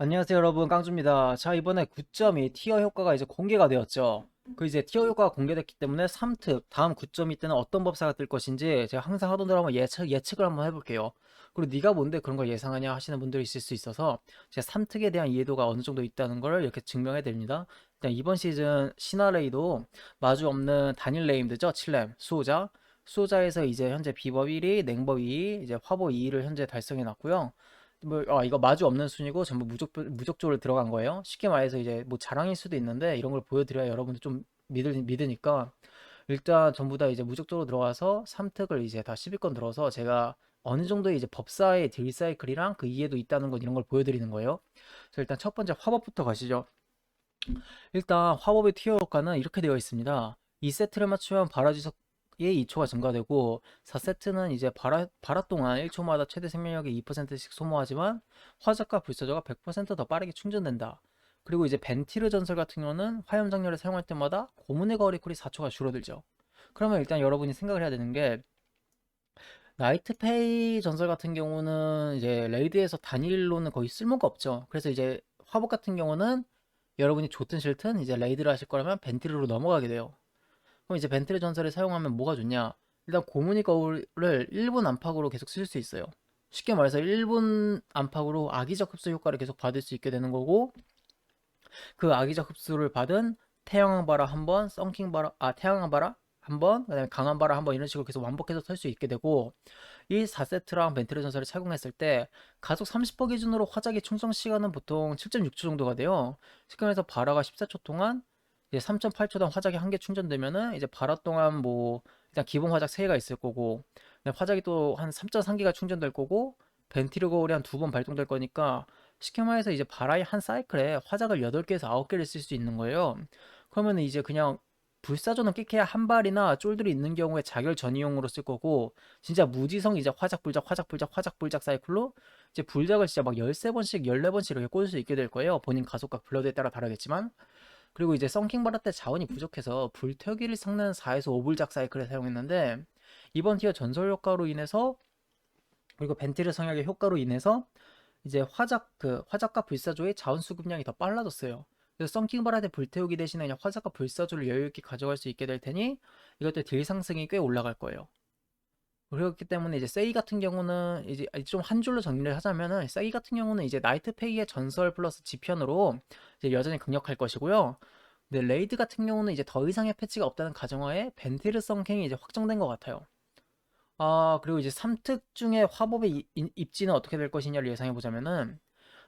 안녕하세요 여러분, 깡주입니다. 자, 이번에 9점이 티어 효과가 이제 공개가 되었죠. 그 이제 티어 효과가 공개됐기 때문에 3특 다음 9점이 때는 어떤 법사가 뜰 것인지 제가 항상 하던 대로 한번 예측을 한번 해볼게요. 그리고 네가 뭔데 그런 걸 예상하냐 하시는 분들이 있을 수 있어서 제가 3특에 대한 이해도가 어느 정도 있다는 걸 이렇게 증명해 드립니다. 일단 이번 시즌 신화레이도 마주 없는 단일 네임드죠. 7렘 수호자에서 이제 현재 비법 1위, 냉법 2위, 이제 화보 2위를 현재 달성해 놨고요. 이거 마주 없는 순위고 전부 무적조로 들어간 거예요. 쉽게 말해서 이제 뭐 자랑일 수도 있는데 이런 걸 보여드려야 여러분들 좀 믿으니까 일단 전부 다 이제 무적조로 들어가서 3특을 이제 다 10위권 들어서 제가 어느 정도의 이제 법사의 딜 사이클이랑 그 이해도 있다는 건 이런 걸 보여드리는 거예요. 그래서 일단 첫 번째 화법부터 가시죠. 일단 화법의 티어 효과는 이렇게 되어 있습니다. 2세트를 맞추면 발화지속의 2초가 증가되고 4세트는 이제 발화 동안 1초마다 최대 생명력의 2%씩 소모하지만 화작과 불사조가 100%더 빠르게 충전된다. 그리고 이제 벤티르 전설 같은 경우는 화염 장렬을 사용할 때마다 고문의 거리 쿨이 4초가 줄어들죠. 그러면 일단 여러분이 생각을 해야 되는 게 나이트페이 전설 같은 경우는 이제 레이드에서 단일로는 거의 쓸모가 없죠. 그래서 이제 화복 같은 경우는 여러분이 좋든 싫든 이제 레이드를 하실 거라면 벤트리로 넘어가게 돼요. 그럼 이제 벤트리 전설을 사용하면 뭐가 좋냐? 일단 고무니 거울을 1분 안팎으로 계속 쓸 수 있어요. 쉽게 말해서 1분 안팎으로 악의적 흡수 효과를 계속 받을 수 있게 되는 거고, 그 악의적 흡수를 받은 태양왕 바라 한 번, 썬킹 바라, 태양왕 바라 한 번, 그다음에 강한 바라 한 번 이런 식으로 계속 반복해서 쓸 수 있게 되고, 이 4세트랑 벤트리 전설을 착용했을 때 가속 30% 기준으로 화작의 충전 시간은 보통 7.6초 정도가 돼요. 시간에서 발화가 14초 동안 이제 3.8초 동안 화작이 한 개 충전되면은 이제 발화 동안 뭐 일단 기본 화작 3개가 있을 거고 화작이 또 한 3.3개가 충전될 거고 벤티르 거울이 한 두 번 발동될 거니까 쉽게 말해서 이제 발화의 한 사이클에 화작을 8개에서 9개를 쓸 수 있는 거예요. 그러면 이제 그냥 불사조는 끽해야 한 발이나 쫄들이 있는 경우에 자결 전이용으로 쓸 거고 진짜 무지성 이제 화작 불작 사이클로 이제 불작을 진짜 막 13번씩 14번씩 이렇게 꽂을 수 있게 될 거예요. 본인 가속과 블러드에 따라 다르겠지만. 그리고 이제 썬킹 바라 때 자원이 부족해서 불태우기를 섞는 4에서 5불작 사이클을 사용했는데 이번 티어 전설 효과로 인해서 그리고 벤티르 성약의 효과로 인해서 이제 화작과 불사조의 자원 수급량이 더 빨라졌어요. 그래서 썬킹 바라드 불태우기 대신에 그냥 화작과 불사조를 여유있게 가져갈 수 있게 될 테니 이것도 딜 상승이 꽤 올라갈 거예요. 그렇기 때문에 이제 세이 같은 경우는 이제 좀 한 줄로 정리를 하자면은 세이 같은 경우는 이제 나이트페이의 전설 플러스 지편으로 이제 여전히 강력할 것이고요. 근데 레이드 같은 경우는 이제 더 이상의 패치가 없다는 가정하에 벤티르 썬킹이 이제 확정된 것 같아요. 그리고 이제 3특 중에 화법의 입지는 어떻게 될 것이냐를 예상해 보자면은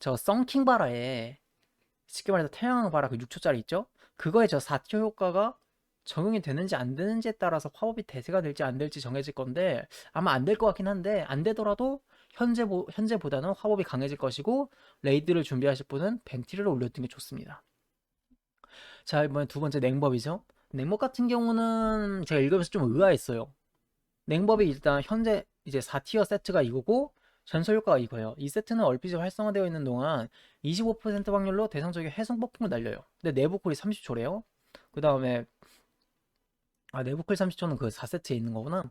저 썬킹 바라에 쉽게 말해서 태양광 바라 그 6초짜리 있죠? 그거에 저 4티어 효과가 적용이 되는지 안 되는지에 따라서 화법이 대세가 될지 안 될지 정해질 건데 아마 안 될 것 같긴 한데 안 되더라도 현재보다는 화법이 강해질 것이고 레이드를 준비하실 분은 벤티를 올려두는 게 좋습니다. 자, 이번에 두 번째 냉법이죠. 냉법 같은 경우는 제가 읽으면서 좀 의아했어요. 냉법이 일단 현재 이제 4티어 세트가 이거고 전설 효과가 이거예요. 이 세트는 얼핏이 활성화되어 있는 동안 25% 확률로 대상적인 해성 폭풍을 날려요. 근데 내부 쿨이 30초래요. 그 다음에 내부 쿨 30초는 그 4세트에 있는 거구나.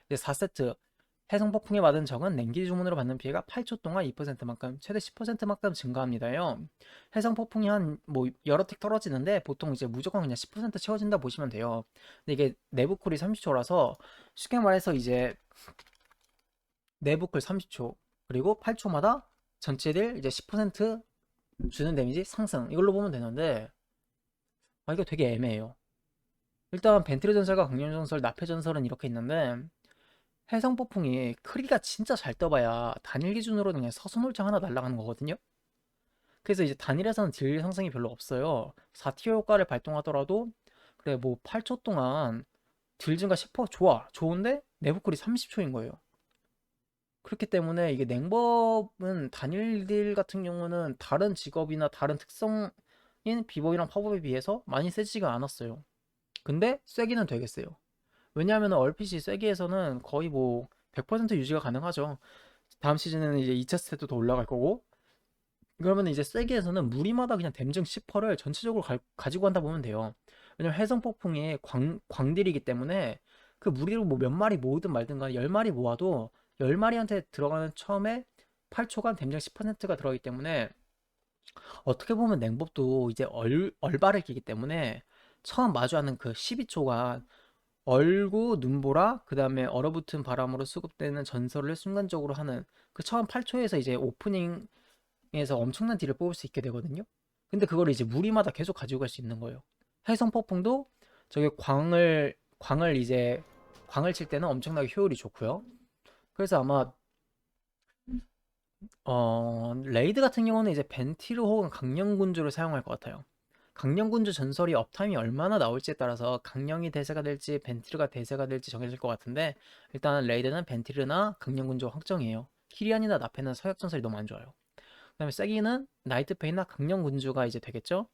이제 4세트 해성 폭풍에 맞은 적은 냉기 주문으로 받는 피해가 8초 동안 2%만큼 최대 10%만큼 증가합니다요. 해성 폭풍이 한 뭐 여러 틱 떨어지는데 보통 이제 무조건 그냥 10% 채워진다 보시면 돼요. 근데 이게 내부 쿨이 30초라서 쉽게 말해서 이제 내부클 30초 그리고 8초마다 전체 딜 이제 10% 주는 데미지 상승 이걸로 보면 되는데 이거 되게 애매해요. 일단 벤트리 전설과 강림 전설, 나페 전설은 이렇게 있는데 해성 폭풍이 크리가 진짜 잘 떠봐야 단일 기준으로는 그냥 서순홀창 하나 날아가는 거거든요. 그래서 이제 단일에서는 딜 상승이 별로 없어요. 4티어 효과를 발동하더라도 그래 뭐 8초 동안 딜 증가 10% 좋아 좋은데 내부클이 30초인 거예요. 그렇기 때문에 이게 냉법은 단일 딜 같은 경우는 다른 직업이나 다른 특성인 비법이랑 팝업에 비해서 많이 세지가 않았어요. 근데 세기는 되게 세요. 왜냐하면 얼핏이 세기에서는 거의 뭐 100% 유지가 가능하죠. 다음 시즌에는 이제 2차 스탯도 더 올라갈 거고 그러면 이제 세기에서는 무리마다 그냥 댐증 10%를 전체적으로 가지고 간다 보면 돼요. 왜냐면 해성 폭풍이 광딜이기 때문에 그 무리로 뭐 몇 마리 모으든 말든 간에 10마리 모아도 10마리한테 들어가는 처음에 8초간 댐증 10%가 들어가기 때문에 어떻게 보면 냉법도 이제 얼발을 끼기 때문에 처음 마주하는 그 12초간 얼고 눈보라 그다음에 얼어붙은 바람으로 수급되는 전설을 순간적으로 하는 그 처음 8초에서 이제 오프닝에서 엄청난 딜을 뽑을 수 있게 되거든요. 근데 그걸 이제 무리마다 계속 가지고 갈 수 있는 거예요. 해성 폭풍도 저게 광을 칠 때는 엄청나게 효율이 좋고요. 그래서 아마 레이드 같은 경우는 이제 벤티르 혹은 강령군주를 사용할 것 같아요. 강령군주 전설이 업타임이 얼마나 나올지에 따라서 강령이 대세가 될지 벤티르가 대세가 될지 정해질 것 같은데, 일단 레이드는 벤티르나 강령군주가 확정이에요. 키리안이나 나페는 서약 전설이 너무 안 좋아요. 그다음에 세기는 나이트페이나 강령군주가 이제 되겠죠.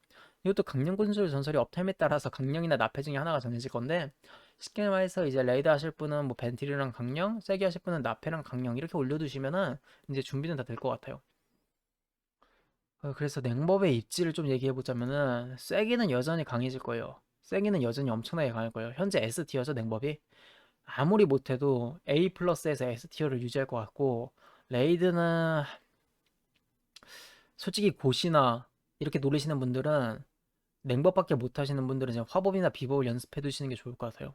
이것도 강령군주 전설이 업타임에 따라서 강령이나 나페 중에 하나가 정해질 건데, 쉽게 말해서 이제 레이드 하실 분은 뭐 벤티르랑 강령, 세기 하실 분은 나페랑 강령 이렇게 올려두시면은 이제 준비는 다 될 것 같아요. 그래서 냉법의 입지를 좀 얘기해 보자면은 세기는 여전히 강해질 거예요. 세기는 여전히 엄청나게 강할 거예요. 현재 S티어죠, 냉법이. 아무리 못해도 A 플러스에서 S티어를 유지할 것 같고, 레이드는 솔직히 고시나 이렇게 노리시는 분들은, 냉법밖에 못하시는 분들은 이제 화법이나 비법을 연습해 두시는 게 좋을 것 같아요.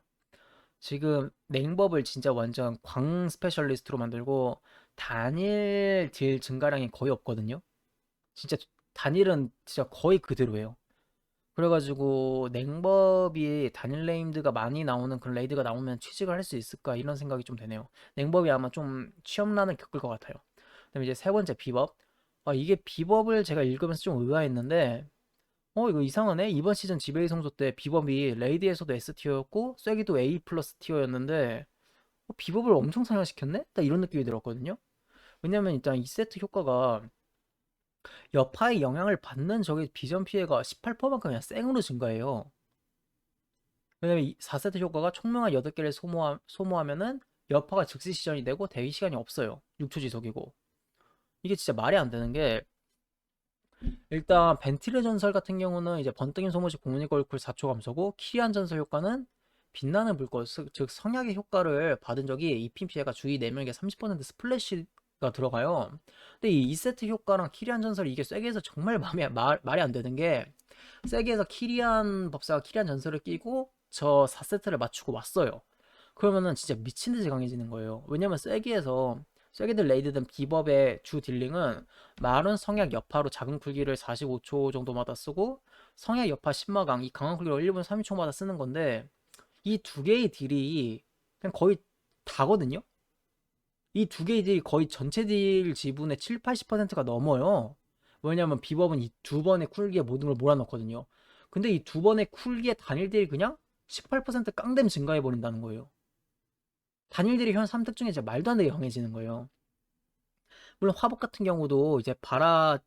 지금 냉법을 진짜 완전 광 스페셜리스트로 만들고 단일 딜 증가량이 거의 없거든요. 진짜 단일은 진짜 거의 그대로예요. 그래가지고 냉법이 단일 레임드가 많이 나오는 그런 레이드가 나오면 취직을 할 수 있을까 이런 생각이 좀 되네요. 냉법이 아마 좀 취업난을 겪을 것 같아요. 그다음에 이제 세 번째 비법. 이게 비법을 제가 읽으면서 좀 의아했는데, 이거 이상하네. 이번 시즌 지배의 성소 때 비법이 레이드에서도 S티어였고 쐐기도 A 플러스 티어였는데 비법을 엄청 상향시켰네? 딱 이런 느낌이 들었거든요. 왜냐면 일단 이 세트 효과가 여파의 영향을 받는 적의 비전 피해가 18%만큼 그냥 생으로 증가해요. 왜냐면 이 4세트 효과가 총명한 8개를 소모하면은 여파가 즉시 시전이 되고 대기 시간이 없어요. 6초 지속이고. 이게 진짜 말이 안 되는 게, 일단 벤티르 전설 같은 경우는 이제 번뜩임 소모시 공유니까 얼쿨 4초 감소고, 키리안 전설 효과는 빛나는 불꽃, 즉 성약의 효과를 받은 적이 입힌 피해가 주위 4명에게 30% 스플래시가 들어가요. 근데 이 2세트 효과랑 키리안 전설 이게 쐐기에서 정말 말이 안 되는 게, 쐐기에서 키리안 법사가 키리안 전설을 끼고 저 4세트를 맞추고 왔어요. 그러면은 진짜 미친 듯이 강해지는 거예요. 왜냐면 쐐기든 레이드든 비법의 주 딜링은 마른 성약 여파로 작은 쿨기를 45초 정도마다 쓰고, 성약 여파 신마강 이 강한 쿨기를 1분 30초마다 쓰는 건데, 이 두 개의 딜이 그냥 거의 다거든요. 이 두 개의 딜이 거의 전체 딜 지분의 7, 80%가 넘어요. 왜냐면 비법은 이 두 번의 쿨기에 모든 걸 몰아넣거든요. 근데 이 두 번의 쿨기의 단일 딜이 그냥 18% 깡댐 증가해 버린다는 거예요. 단일 딜이 현 3특 중에 이제 말도 안 되게 강해지는 거예요. 물론 화복 같은 경우도 이제 바라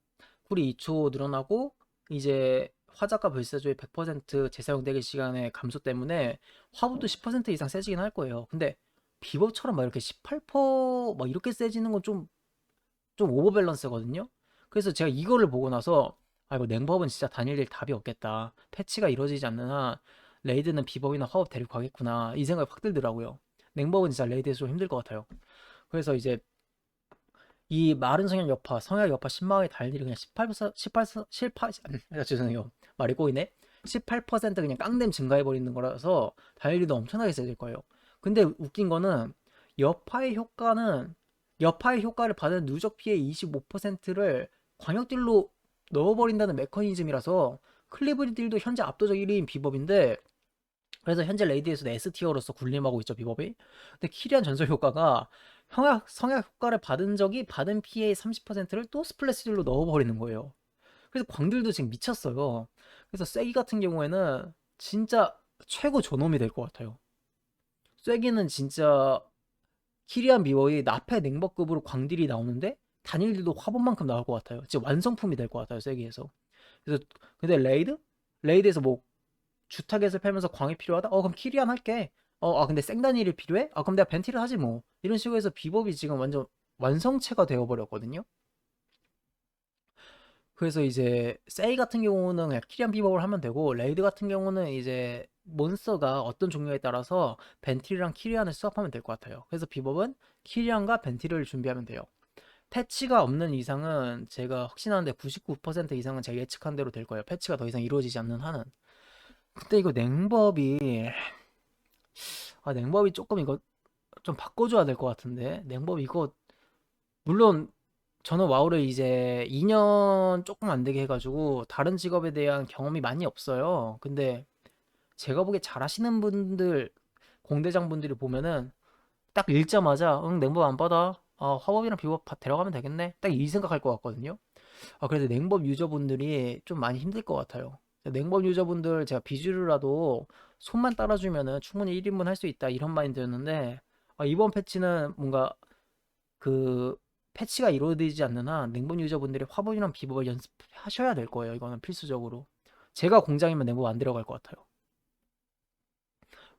쿨이 2초 늘어나고, 이제 화작과 불사조의 100% 재사용 대기 시간의 감소 때문에 화복도 10% 이상 세지긴 할 거예요. 근데 비법처럼 막 이렇게 18%막 이렇게 세지는 건 좀 오버밸런스거든요. 그래서 제가 이거를 보고 나서, 이거 냉법은 진짜 단일일 답이 없겠다. 패치가 이루어지지 않는 한 레이드는 비법이나 화법 데리고 가겠구나, 이 생각이 확 들더라고요. 냉법은 진짜 레이드에서 좀 힘들 것 같아요. 그래서 이제 이 마른 성약 여파 신마의 달딜이 그냥 18, 죄송해요. 말이 꼬이네. 18% 그냥 깡댐 증가해버리는 거라서 달딜도 엄청나게 세질 거예요. 근데 웃긴 거는, 여파의 효과는, 여파의 효과를 받은 누적 피해 25%를 광역딜로 넣어버린다는 메커니즘이라서 클리브리 딜도 현재 압도적 1위인 비법인데, 그래서 현재 레이드에서도 S티어로서 군림하고 있죠, 비법이. 근데 키리안 전설 효과가 성약 효과를 받은 적이 받은 피해의 30%를 또 스플래시딜로 넣어버리는 거예요. 그래서 광들도 지금 미쳤어요. 그래서 쐐기 같은 경우에는 진짜 최고 존엄이 될 것 같아요. 쐐기는 진짜 키리안 비법이 나페 냉법급으로 광딜이 나오는데 단일딜도 화본만큼 나올 것 같아요. 진짜 완성품이 될 것 같아요, 쐐기에서. 그래서 근데 레이드에서 뭐 주타겟을 패면서 광이 필요하다? 그럼 키리안 할게. 근데 생단일이 필요해? 그럼 내가 벤티를 하지 뭐. 이런 식으로 해서 비법이 지금 완전 완성체가 되어버렸거든요. 그래서 이제 세이 같은 경우는 그냥 키리안 비법을 하면 되고, 레이드 같은 경우는 이제 몬스터가 어떤 종류에 따라서 벤티랑 키리안을 수합하면 될 것 같아요. 그래서 비법은 키리안과 벤티를 준비하면 돼요. 패치가 없는 이상은 제가 확신하는데 99% 이상은 제가 예측한 대로 될 거예요. 패치가 더 이상 이루어지지 않는 한은. 근데 이거 냉법이 조금 이거 좀 바꿔줘야 될 것 같은데. 냉법 이거, 물론 저는 와우를 이제 2년 조금 안 되게 해가지고 다른 직업에 대한 경험이 많이 없어요. 근데 제가 보기에 잘하시는 분들, 공대장 분들이 보면은 딱 읽자마자 응 냉법 안 받아. 화법이랑 비법 데려가면 되겠네. 딱 이 생각할 것 같거든요. 그래도 냉법 유저분들이 좀 많이 힘들 것 같아요. 냉법 유저분들 제가 비주류라도 손만 따라주면은 충분히 1인분 할 수 있다 이런 마인드였는데, 이번 패치는 뭔가 그 패치가 이루어지지 않는 한 냉법 유저분들이 화법이랑 비법을 연습하셔야 될 거예요. 이거는 필수적으로. 제가 공장이면 냉법 안 데려갈 것 같아요.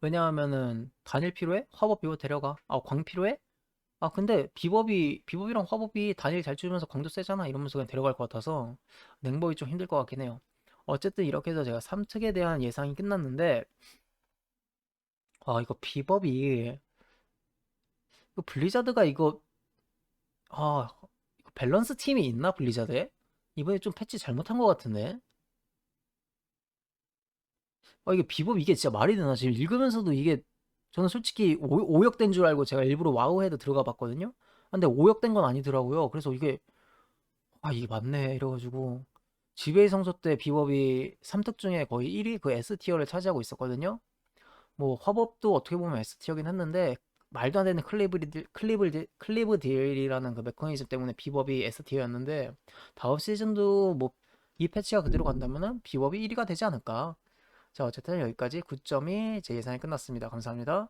왜냐하면은 단일 필요해? 화법 비법 데려가. 광 필요해? 근데 비법이랑 화법이 단일 잘 주면서 광도 세잖아 이러면서 그냥 데려갈 것 같아서 냉법이 좀 힘들 것 같긴 해요. 어쨌든 이렇게 해서 제가 3특에 대한 예상이 끝났는데, 이거 비법이, 이거 블리자드가 이거 밸런스 팀이 있나 블리자드에? 이번에 좀 패치 잘못한 것 같은데. 이게 비법 이게 진짜 말이 되나? 지금 읽으면서도 이게, 저는 솔직히 오역된 줄 알고 제가 일부러 와우 헤드 들어가 봤거든요. 근데 오역된 건 아니더라고요. 그래서 이게 맞네 이래가지고 지배의 성소 때 비법이 3특 중에 거의 1위 그 S티어를 차지하고 있었거든요. 뭐 화법도 어떻게 보면 S티어긴 했는데 말도 안 되는 클리브 딜이라는 그 메커니즘 때문에 비법이 S티어였는데, 다음 시즌도 뭐 이 패치가 그대로 간다면은 비법이 1위가 되지 않을까. 자, 어쨌든 여기까지 9점이 제 예상이 끝났습니다. 감사합니다.